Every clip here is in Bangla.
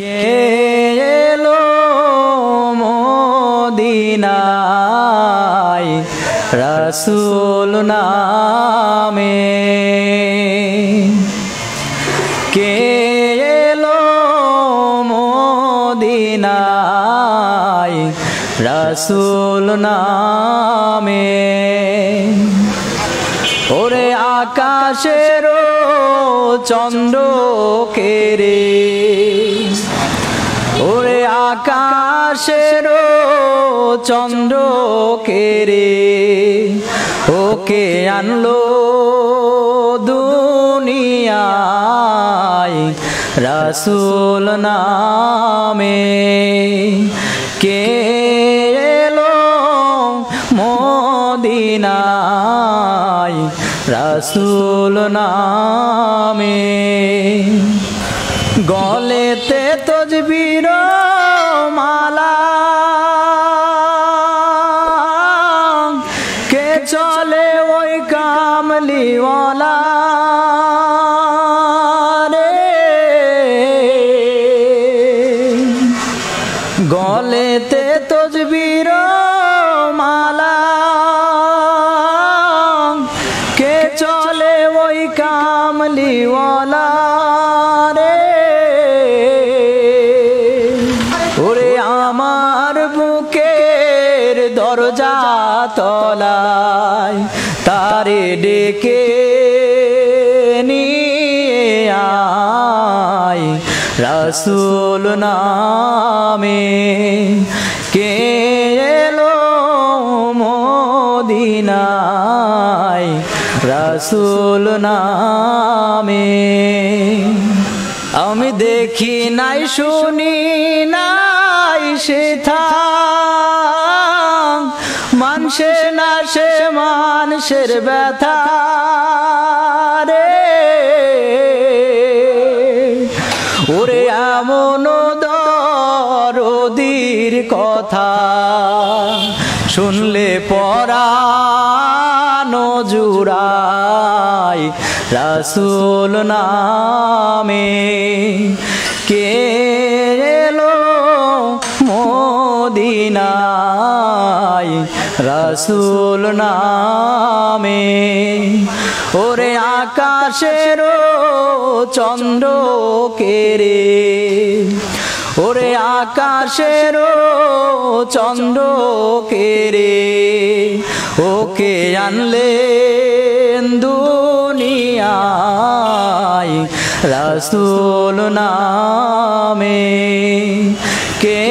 কে এলো মদিনায় রাসূল নামে, কে এলো মদিনায় রাসূল নামে। ওরে আকাশের চন্দ্র কেরে, ওরে আকাশের চন্দ্র কেরে, ওকে আনলো দুনিয়ায় রাসূল নামে, কে এলো মদিনায় রাসূল নামে। গলেতে তসবির মালা, কে চলে ওই কামলিওয়ালা রে, গলেতে তসবির মালা, কে চলে ওই কামলিওয়ালা রে। ওরে আমার বুকের দরজা তলায় তারে ডেকে নিয়ে আয় রাসূল নামে, কে এলো মদিনায় রাসূল নামে। আমি দেখি নাই শুনি নাই সেথা, মানুষে না সে মানুষের ব্যথা রে। ওরে এমন দরদীর কথা শুনলে পরানো জুড়ায় রাসূল নামে, কে এলো মদিনায় রাসূল নামে। ওরে আকাশের চন্দ্র কেরে, ওরে আকাশের চন্দ্র কেরে, ওকে আনলেন দুনিয়ায় রাসূল নামে, কে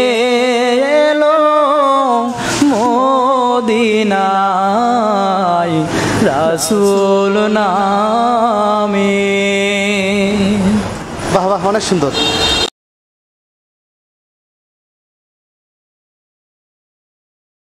এলো মদিনায় রাসূল নামে। বাহ বাহ, অনেক সুন্দর।